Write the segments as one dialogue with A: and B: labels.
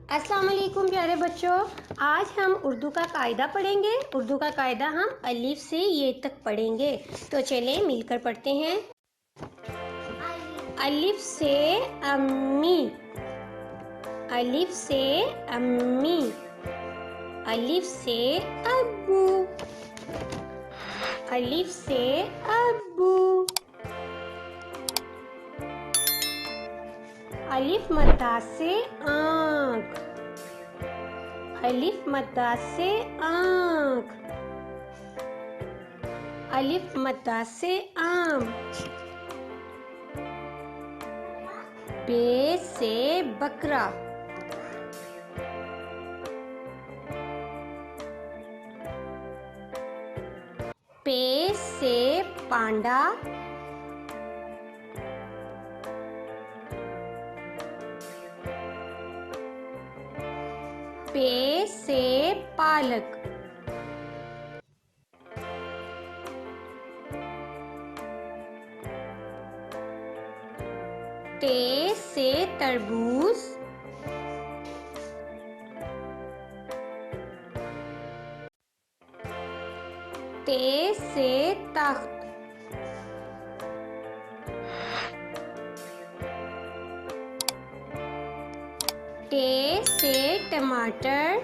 A: अस्सलाम वालेकुम प्यारे बच्चों। आज हम उर्दू का कायदा पढ़ेंगे। उर्दू का कायदा हम अलिफ से ये तक पढ़ेंगे। तो चलें मिलकर पढ़ते हैं। अलिफ से अम्मी, अलिफ से अम्मी, अलिफ से अब्बू, अलिफ से अब्बू, अलिफ मद्दा से आँख, अलिफ मद्दा से आँख, अलिफ मद्दा से आम, बे से बकरा, पे से पांडा, पे से पालक, ते से तरबूज, ते से तख्त, टे से टमाटर,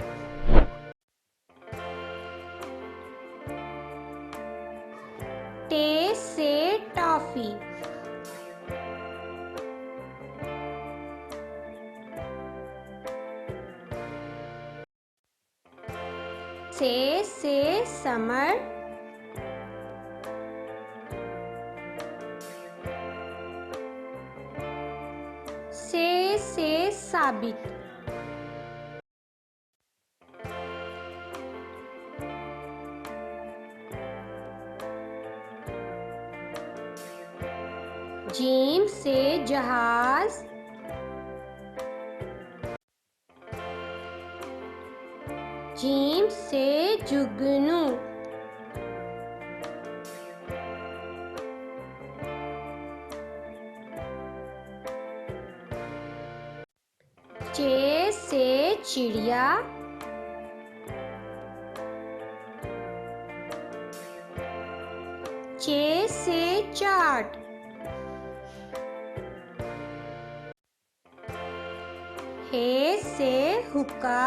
A: टे से टॉफी, से समर, से साबित, जीम से जहाज, जीम से जुगनू, चे से चिड़िया, चे से चाट, हे से हुक्का,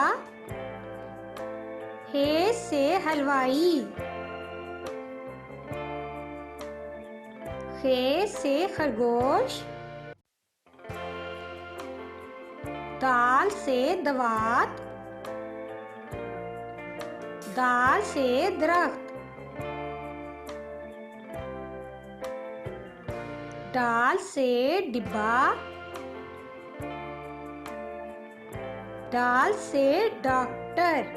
A: हे से हलवाई, खे से खरगोश, दाल से दवात, दाल से दरख्त, दाल से डिब्बा, दाल से डॉक्टर,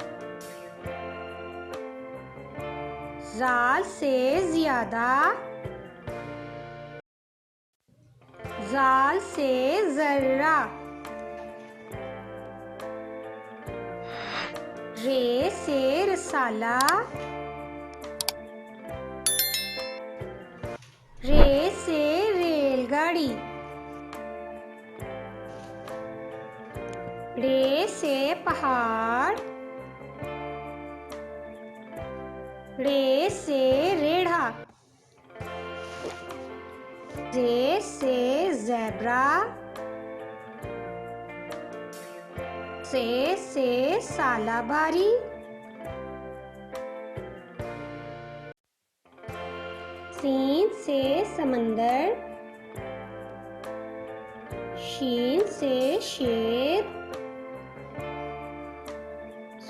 A: जाल से ज्यादा, जाल से जर्रा, रे से रसाला, रे से रेलगाड़ी, रे से पहाड़, रे से रेढ़ा, जे से ज़ेब्रा, से सालाबारी, सीन से समंदर, शीन से शेर,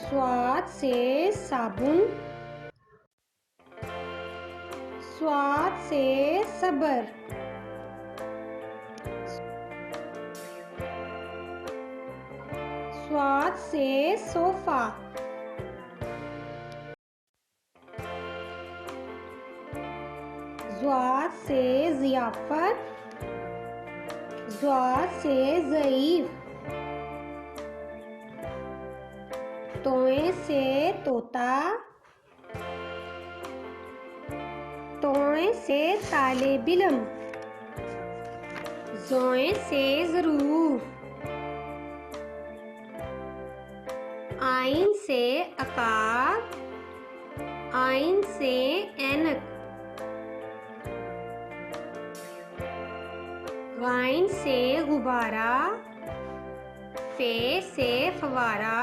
A: स्वाद से साबुन, स्वाद से सबर, स्वाद से सोफा, ज़्वाद से ज़ियाफ़त, ज़्वाद से ज़ईफ़, तोए से तोता, तोए से ताले-बिलम, ज़ोए से ज़रूर, आइन से आकार, आइन से ऐनक, गाइन से गुब्बारा, फे से फवारा,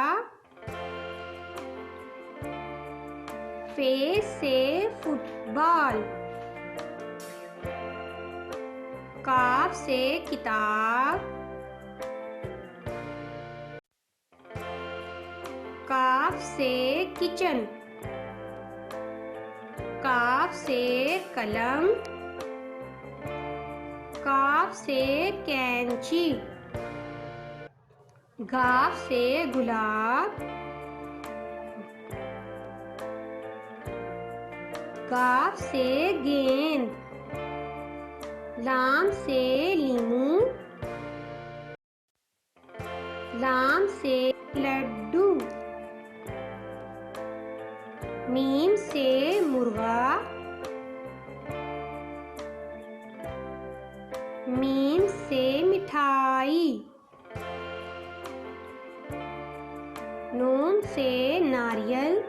A: फे से फुटबॉल, काफ से किताब, काफ से किचन, काफ से कलम, काफ से कैंची, गाफ से गुलाब, गाफ से गेंद, लाम से लीमू, लाम से लड्डू, मीम से मुर्गा, मीम से मिठाई, नून से नारियल,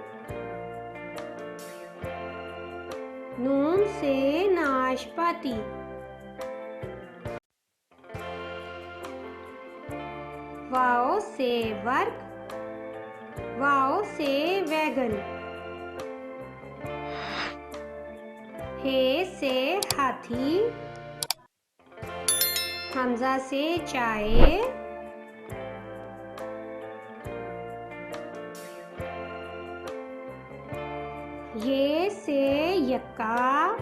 A: नून से नाशपाती, वाओ से वर्क, वाओ से वैगन, हे से हाथी, हमजा से चाय, ये से यक्का,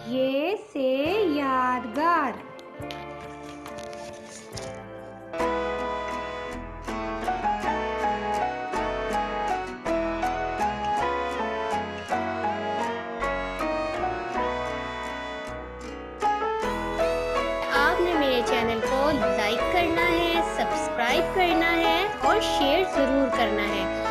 A: ये से यादगार। आपने मेरे चैनल को लाइक करना है, सब्सक्राइब करना है और शेयर ज़रूर करना है।